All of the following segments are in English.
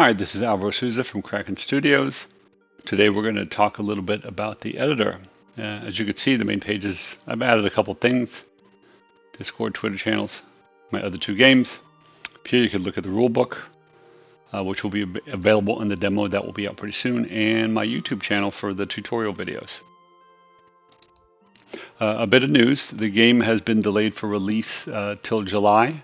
Hi, this is Alvaro Souza from Kraken Studios. Today we're going to talk a little bit about the editor. As you can see, the main pages, I've added a couple things. Discord, Twitter channels, my other two games. Here you can look at the rulebook, which will be available in the demo that will be out pretty soon, and my YouTube channel for the tutorial videos. A bit of news, the game has been delayed for release till July.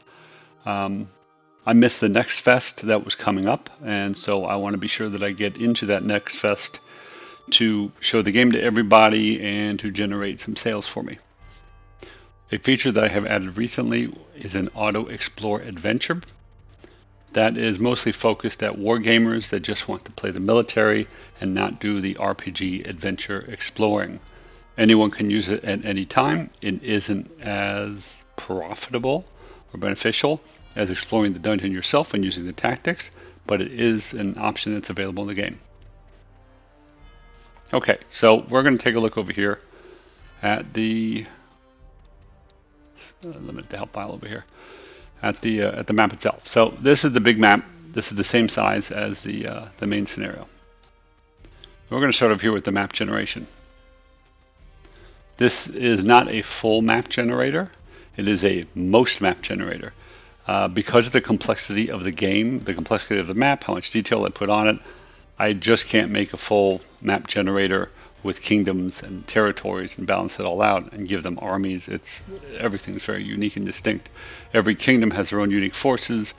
I missed the Next Fest that was coming up, and so I want to be sure that I get into that Next Fest to show the game to everybody and to generate some sales for me. A feature that I have added recently is an Auto Explore Adventure. That is mostly focused at wargamers that just want to play the military and not do the RPG adventure exploring. Anyone can use it at any time. It isn't as profitable or beneficial as exploring the dungeon yourself and using the tactics, but it is an option that's available in the game. Okay, so we're going to take a look over here at the limit the help file over here at the map itself. So this is the big map. This is the same size as the main scenario. We're going to start over here with the map generation. This is not a full map generator. It is a most map generator. Because of the complexity of the game, the complexity of the map, how much detail I put on it, I just can't make a full map generator with kingdoms and territories and balance it all out and give them armies. Everything's very unique and distinct. Every kingdom has their own unique forces.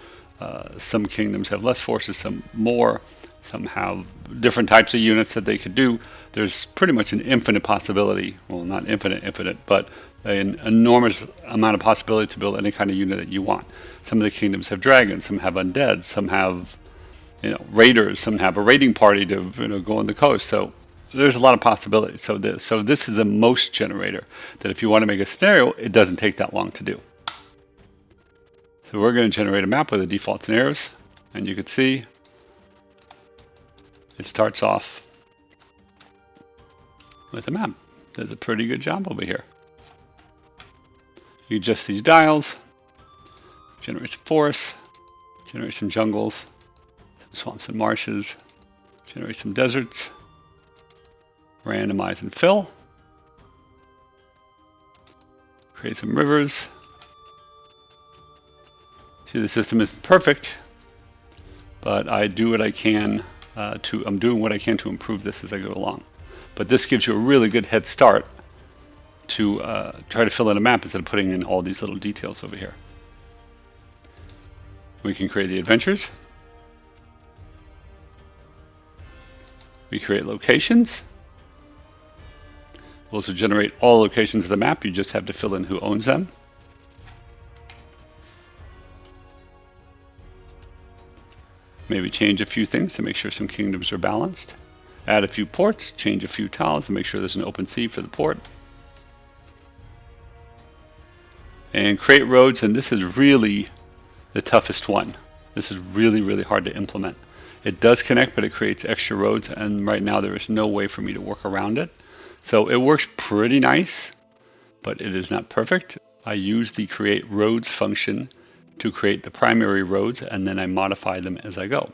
Some kingdoms have less forces, some more. Some have different types of units that they could do. There's pretty much an infinite possibility. Well, not infinite, but an enormous amount of possibility to build any kind of unit that you want. Some of the kingdoms have dragons, some have undead, some have raiders, some have a raiding party to go on the coast. So there's a lot of possibilities. So this is a most generator that if you want to make a scenario, it doesn't take that long to do. So we're going to generate a map with the default scenarios, and you can see it starts off with a map. Does a pretty good job over here. You adjust these dials, generate some forests, generate some jungles, some swamps and marshes, generate some deserts, randomize and fill, create some rivers. See, the system isn't perfect, but I do what I can I'm doing what I can to improve this as I go along. But this gives you a really good head start to try to fill in a map instead of putting in all these little details over here. We can create the adventures. We create locations. We'll also generate all locations of the map. You just have to fill in who owns them. Maybe change a few things to make sure some kingdoms are balanced. Add a few ports, change a few tiles, and make sure there's an open sea for the port. And create roads, and this is really the toughest one. This is really, really hard to implement. It does connect, but it creates extra roads, and right now there is no way for me to work around it. So it works pretty nice, but it is not perfect. I use the create roads function to create the primary roads, and then I modify them as I go.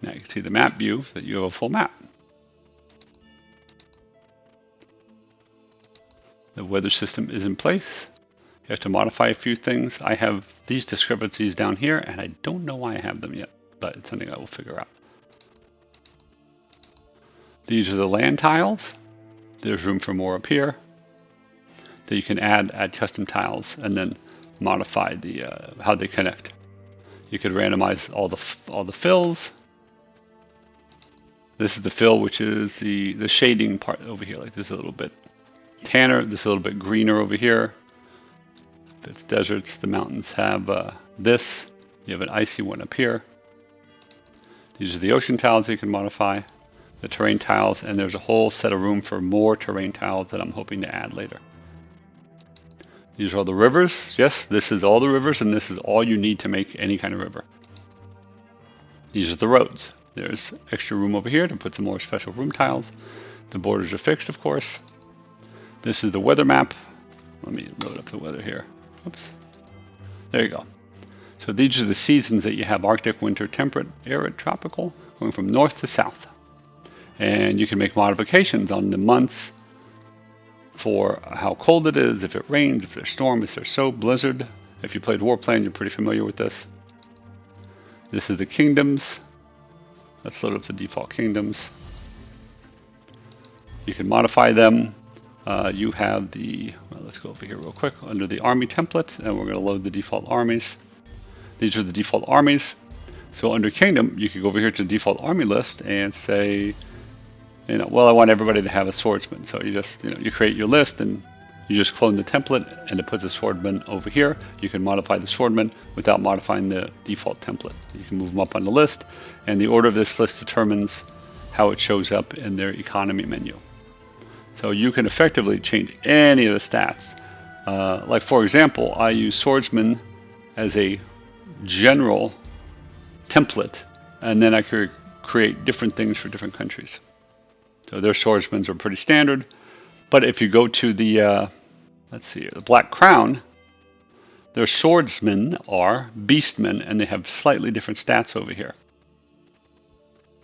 Now you can see the map view that you have a full map. The weather system is in place. You have to modify a few things. I have these discrepancies down here, and I don't know why I have them yet, but it's something I will figure out. These are the land tiles. There's room for more up here. That you can add custom tiles and then modify the how they connect. You could randomize all the fills. This is the fill, which is the shading part over here. Like this is a little bit tanner. This is a little bit greener over here. If it's deserts, the mountains have this. You have an icy one up here. These are the ocean tiles that you can modify. The terrain tiles, and there's a whole set of room for more terrain tiles that I'm hoping to add later. These are all the rivers. Yes, this is all the rivers, and this is all you need to make any kind of river. These are the roads. There's extra room over here to put some more special room tiles. The borders are fixed, of course. This is the weather map. Let me load up the weather here. Oops. There you go. So these are the seasons that you have: Arctic, winter, temperate, arid, tropical, going from north to south. And you can make modifications on the months for how cold it is, if it rains, if there's storm, if there's snow, blizzard. If you played Warplane, you're pretty familiar with this. This is the kingdoms. Let's load up the default kingdoms. You can modify them. You have the, well, let's go over here real quick, under the army template, and we're going to load the default armies. These are the default armies. So under kingdom, you could go over here to the default army list and say, well, I want everybody to have a swordsman. So you just, you create your list and you just clone the template and it puts the swordman over here. You can modify the swordman without modifying the default template. You can move them up on the list, and the order of this list determines how it shows up in their economy menu. So you can effectively change any of the stats. Like for example, I use swordsman as a general template, and then I could create different things for different countries. So their swordsmen are pretty standard. But if you go to the, let's see, the Black Crown, their swordsmen are beastmen, and they have slightly different stats over here.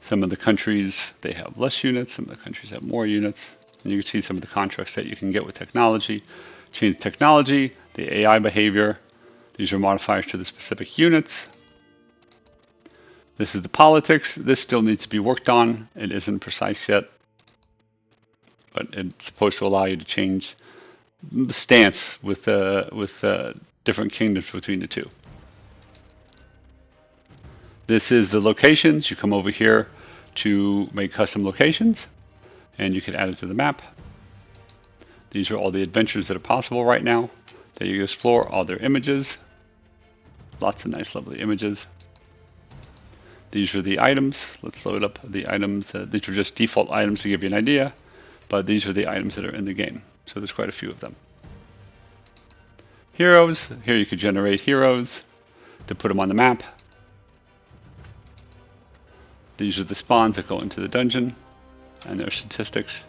Some of the countries, they have less units. Some of the countries have more units. And you can see some of the contracts that you can get with technology. Change technology, the AI behavior. These are modifiers to the specific units. This is the politics. This still needs to be worked on. It isn't precise yet, but it's supposed to allow you to change the stance with different kingdoms between the two. This is the locations. You come over here to make custom locations, and you can add it to the map. These are all the adventures that are possible right now that you explore. All their images. Lots of nice, lovely images. These are the items. Let's load up the items. These are just default items to give you an idea, but these are the items that are in the game. So there's quite a few of them. Heroes. Here you could generate heroes to put them on the map. These are the spawns that go into the dungeon and their statistics.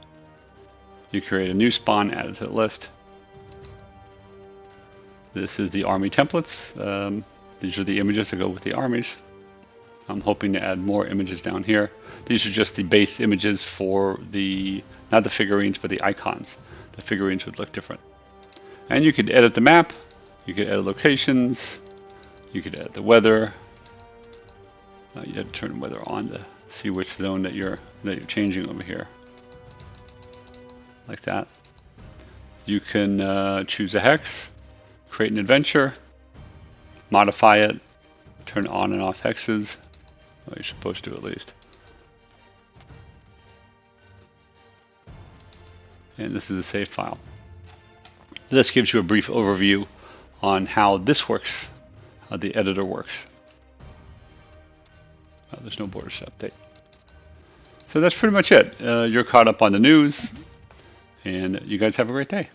You create a new spawn, add it to the list. This is the army templates. These are the images that go with the armies. I'm hoping to add more images down here. These are just the base images for the, not the figurines, but the icons. The figurines would look different. And you could edit the map. You could edit locations. You could edit the weather. You have to turn the weather on to see which zone that you're changing over here. Like that. You can choose a hex, create an adventure, modify it, turn on and off hexes. Well, you're supposed to at least. And this is a save file. This gives you a brief overview on how this works, how the editor works. Oh, there's no borders update. So that's pretty much it. You're caught up on the news, and you guys have a great day.